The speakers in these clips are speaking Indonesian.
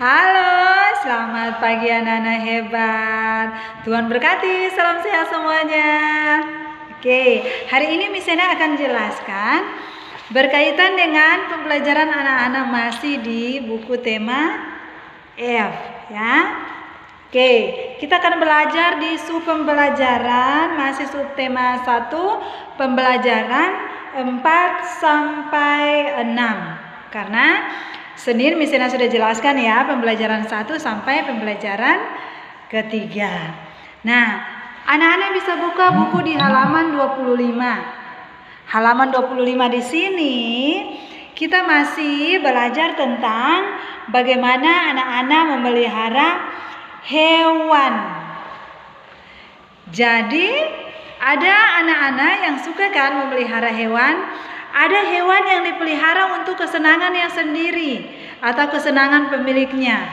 Halo, selamat pagi anak-anak hebat. Tuhan berkati, salam sehat semuanya. Oke, hari ini Miss Ena akan jelaskan berkaitan dengan pembelajaran anak-anak masih di buku tema F ya. Oke, kita akan belajar di sub pembelajaran masih sub tema 1 pembelajaran 4 sampai 6. Karena Senin Miss Ena sudah jelaskan ya pembelajaran 1 sampai pembelajaran ketiga. Nah, anak-anak bisa buka buku di halaman 25. Halaman 25 di sini kita masih belajar tentang bagaimana anak-anak memelihara hewan. Jadi ada anak-anak yang suka kan memelihara hewan. Ada hewan yang dipelihara untuk kesenangan yang sendiri atau kesenangan pemiliknya.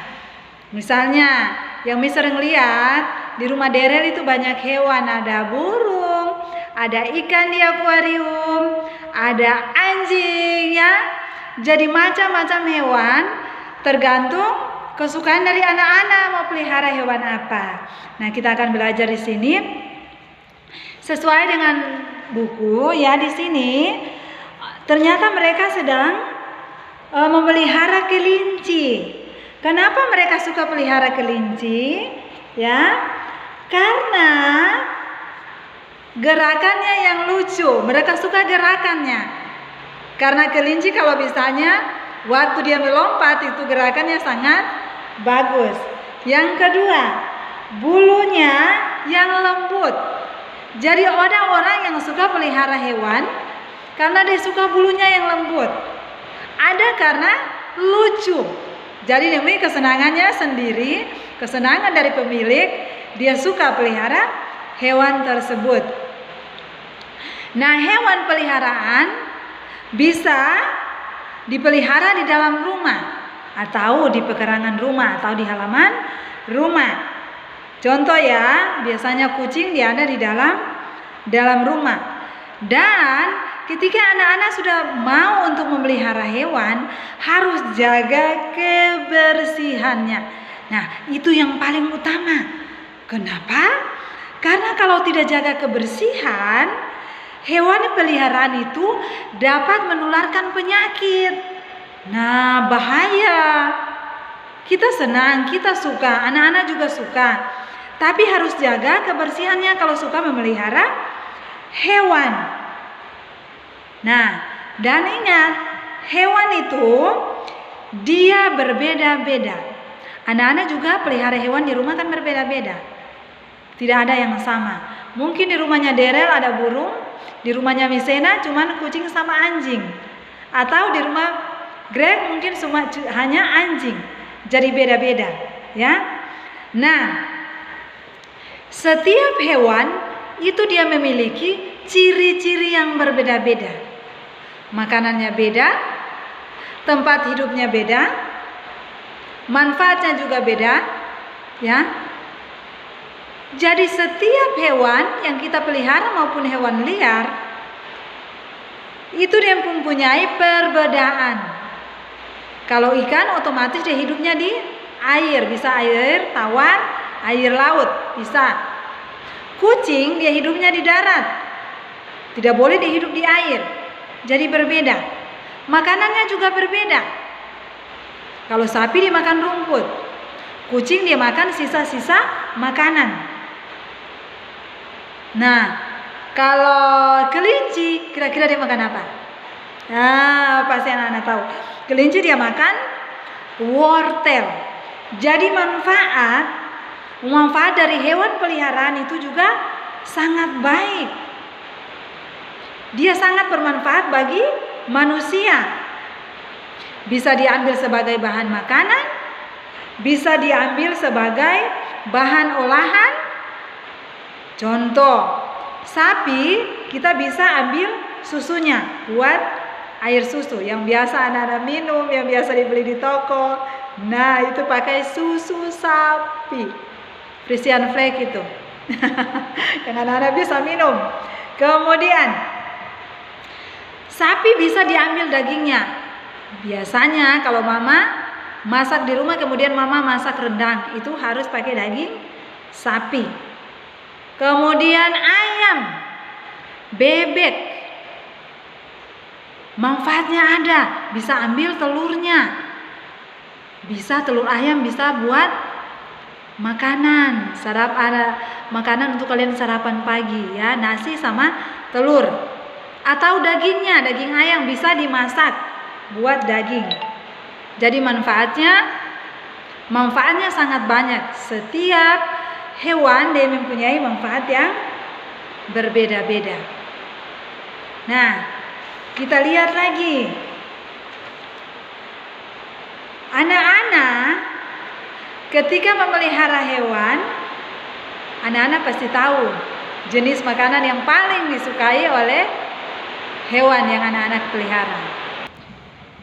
Misalnya yang Miss sering lihat di rumah Derel itu banyak hewan. Ada burung, ada ikan di akuarium, ada anjing ya. Jadi macam-macam hewan tergantung kesukaan dari anak-anak mau pelihara hewan apa. Nah, kita akan belajar di sini sesuai dengan buku ya. Di sini ternyata mereka sedang memelihara kelinci. Kenapa mereka suka pelihara kelinci? Ya, karena gerakannya yang lucu. Mereka suka gerakannya. Karena kelinci kalau misalnya waktu dia melompat itu gerakannya sangat bagus. Yang kedua, bulunya yang lembut. Jadi orang-orang yang suka pelihara hewan karena dia suka bulunya yang lembut. Ada karena lucu. Jadi demi kesenangannya sendiri, kesenangan dari pemilik, dia suka pelihara hewan tersebut. Nah, hewan peliharaan bisa dipelihara di dalam rumah atau di pekarangan rumah atau di halaman rumah. Contoh ya, biasanya kucing dia ada di dalam rumah. Dan ketika anak-anak sudah mau untuk memelihara hewan, harus jaga kebersihannya. Nah, itu yang paling utama. Kenapa? Karena kalau tidak jaga kebersihan, hewan peliharaan itu dapat menularkan penyakit. Nah, bahaya. Kita senang, kita suka, anak-anak juga suka. Tapi harus jaga kebersihannya kalau suka memelihara hewan. Nah, dan ingat, hewan itu dia berbeda-beda. Anak-anak juga pelihara hewan di rumah kan berbeda-beda. Tidak ada yang sama. Mungkin di rumahnya Derel ada burung, di rumahnya Misena cuman kucing sama anjing. Atau di rumah Greg mungkin hanya anjing. Jadi beda-beda, ya. Nah, setiap hewan itu dia memiliki ciri-ciri yang berbeda-beda. Makanannya beda, tempat hidupnya beda, manfaatnya juga beda, ya. Jadi setiap hewan yang kita pelihara maupun hewan liar itu dia mempunyai perbedaan. Kalau ikan otomatis dia hidupnya di air, bisa air tawar, air laut, bisa. Kucing dia hidupnya di darat, tidak boleh dia hidup di air. Jadi berbeda. Makanannya juga berbeda. Kalau sapi dia makan rumput, kucing dia makan sisa-sisa makanan. Nah, kalau kelinci kira-kira dia makan apa? Nah, pasti anak-anak tahu. Kelinci dia makan wortel. Jadi manfaat dari hewan peliharaan itu juga sangat baik. Dia sangat bermanfaat bagi manusia. Bisa diambil sebagai bahan makanan, bisa diambil sebagai bahan olahan. Contoh, sapi kita bisa ambil susunya buat air susu yang biasa anak-anak minum, yang biasa dibeli di toko. Nah, itu pakai susu sapi. Frisian Flake itu. Yang anak-anak bisa minum. Kemudian sapi bisa diambil dagingnya. Biasanya kalau mama masak di rumah, kemudian mama masak rendang, itu harus pakai daging sapi. Kemudian ayam, bebek, manfaatnya ada, bisa ambil telurnya, bisa telur ayam bisa buat makanan, ada makanan untuk kalian sarapan pagi ya, nasi sama telur. Atau dagingnya, daging ayam bisa dimasak buat daging. Jadi manfaatnya sangat banyak. Setiap hewan dia mempunyai manfaat yang berbeda-beda. Nah, kita lihat lagi. Anak-anak ketika memelihara hewan, anak-anak pasti tahu jenis makanan yang paling disukai oleh hewan yang anak-anak pelihara.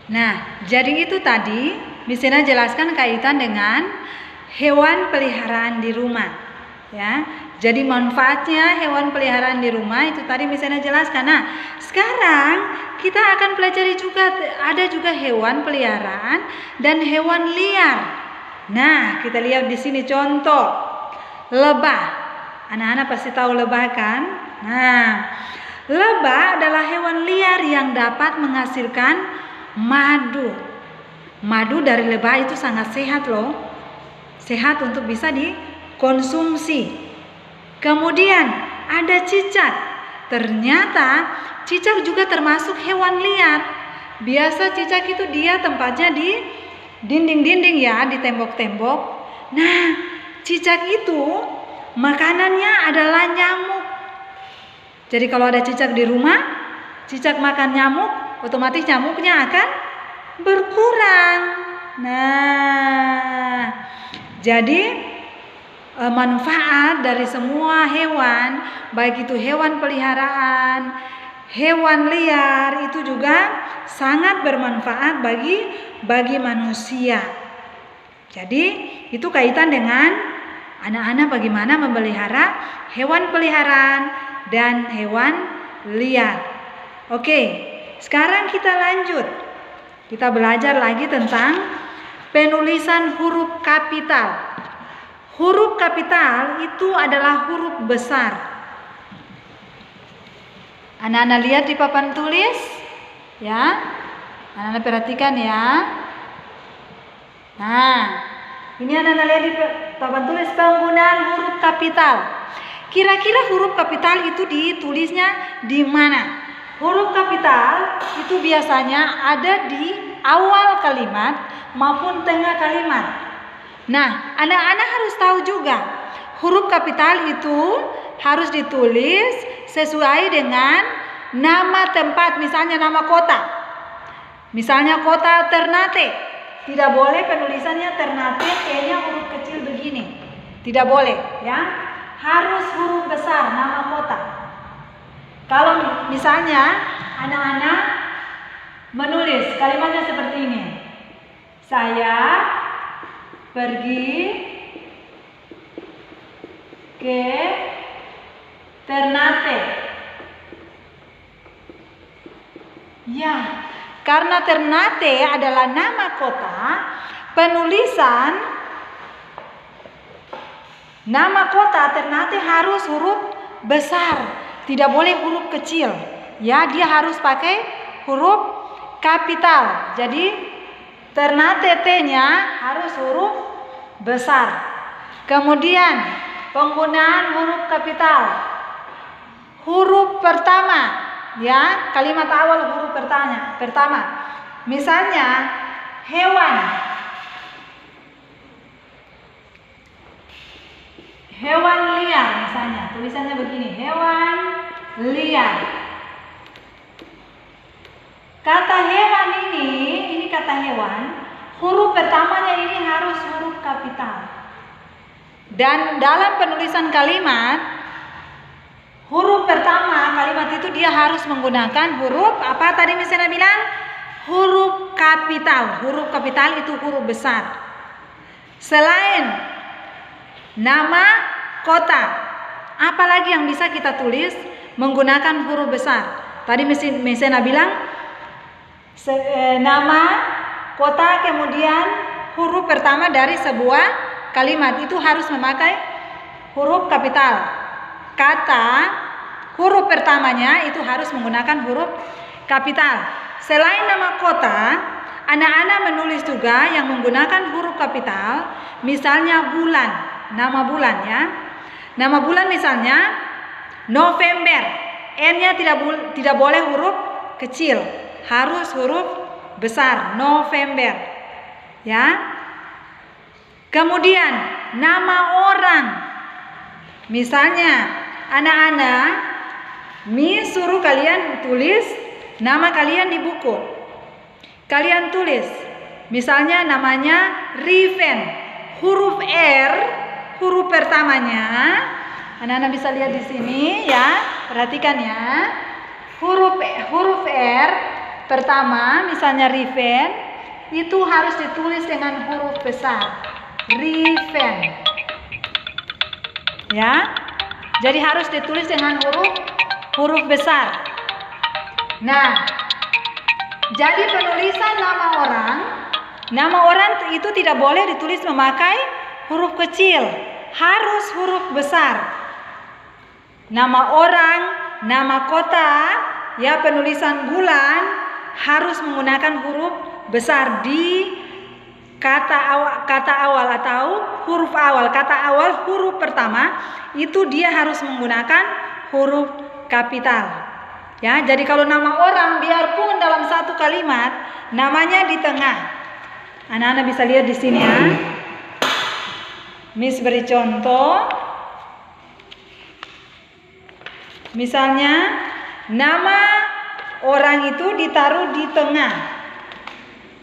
Nah, jadi itu tadi Misena jelaskan kaitan dengan hewan peliharaan di rumah. Ya, jadi manfaatnya hewan peliharaan di rumah itu tadi Misena jelaskan. Nah, sekarang kita akan pelajari juga ada juga hewan peliharaan dan hewan liar. Nah, kita lihat di sini contoh lebah. Anak-anak pasti tahu lebah kan? Nah, lebah adalah hewan liar yang dapat menghasilkan madu. Madu dari lebah itu sangat sehat loh. Sehat untuk bisa dikonsumsi. Kemudian ada cicak. Ternyata cicak juga termasuk hewan liar. Biasa cicak itu dia tempatnya di dinding-dinding ya, di tembok-tembok. Nah, cicak itu makanannya adalah nyamuk. Jadi kalau ada cicak di rumah, cicak makan nyamuk, otomatis nyamuknya akan berkurang. Nah, jadi manfaat dari semua hewan, baik itu hewan peliharaan, hewan liar, itu juga sangat bermanfaat bagi manusia. Jadi itu kaitan dengan anak-anak bagaimana memelihara hewan peliharaan dan hewan liar. Oke, sekarang kita lanjut. Kita belajar lagi tentang penulisan huruf kapital. Huruf kapital itu adalah huruf besar. Anak-anak lihat di papan tulis, ya. Anak-anak perhatikan ya. Nah, ini anak-anak lihat di papan tulis penggunaan huruf kapital. Kira-kira huruf kapital itu ditulisnya di mana? Huruf kapital itu biasanya ada di awal kalimat maupun tengah kalimat. Nah, anak-anak harus tahu juga huruf kapital itu harus ditulis sesuai dengan nama tempat, misalnya nama kota. Misalnya kota Ternate, tidak boleh penulisannya Ternate T-nya huruf kecil begini. Tidak boleh, ya. Harus huruf besar nama kota. Kalau misalnya anak-anak menulis kalimatnya seperti ini. Saya pergi ke Ternate. Ya, karena Ternate adalah nama kota, penulisan nama kota Ternate harus huruf besar. Tidak boleh huruf kecil. Ya, dia harus pakai huruf kapital. Jadi Ternate T-nya harus huruf besar. Kemudian penggunaan huruf kapital. Huruf pertama, ya, kalimat awal huruf pertama. Misalnya hewan. Hewan liar misalnya, tulisannya begini, hewan liar. Kata hewan ini kata hewan, huruf pertamanya ini harus huruf kapital. Dan dalam penulisan kalimat, huruf pertama kalimat itu dia harus menggunakan huruf apa tadi misalnya bilang? Huruf kapital. Huruf kapital itu huruf besar. Selain nama kota, apalagi yang bisa kita tulis menggunakan huruf besar? Tadi Mesena bilang nama kota, kemudian huruf pertama dari sebuah kalimat itu harus memakai huruf kapital. Kata huruf pertamanya itu harus menggunakan huruf kapital. Selain nama kota, anak-anak menulis juga yang menggunakan huruf kapital. Misalnya bulan, nama bulan ya. Nama bulan misalnya November. N-nya tidak boleh huruf kecil, harus huruf besar, November. Ya. Kemudian nama orang. Misalnya anak-anak, Miss suruh kalian tulis nama kalian di buku. Kalian tulis, misalnya namanya Riven. Huruf R, huruf pertamanya, anak-anak bisa lihat di sini ya. Perhatikan ya. Huruf R pertama, misalnya Riven, itu harus ditulis dengan huruf besar. Riven. Ya. Jadi harus ditulis dengan huruf besar. Nah, jadi penulisan nama orang itu tidak boleh ditulis memakai huruf kecil, harus huruf besar. Nama orang, nama kota, ya penulisan bulan harus menggunakan huruf besar di kata awal atau huruf awal. Kata awal huruf pertama itu dia harus menggunakan huruf kapital. Ya, jadi kalau nama orang biarpun dalam satu kalimat namanya di tengah. Anak-anak bisa lihat di sini ya. Miss beri contoh. Misalnya nama orang itu ditaruh di tengah.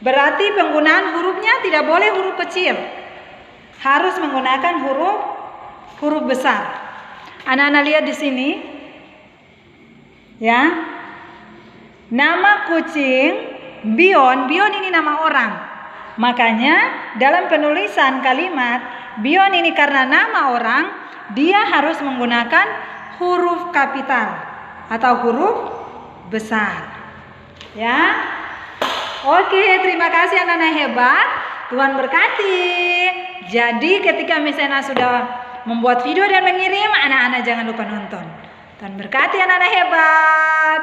Berarti penggunaan hurufnya tidak boleh huruf kecil. Harus menggunakan huruf besar. Anak-anak lihat di sini. Ya. Nama kucing Bion ini nama orang. Makanya dalam penulisan kalimat Bion ini karena nama orang, dia harus menggunakan huruf kapital atau huruf besar. Ya. Oke, terima kasih anak-anak hebat. Tuhan berkati. Jadi ketika Miss Ena sudah membuat video dan mengirim, anak-anak jangan lupa nonton. Tuhan berkati anak-anak hebat.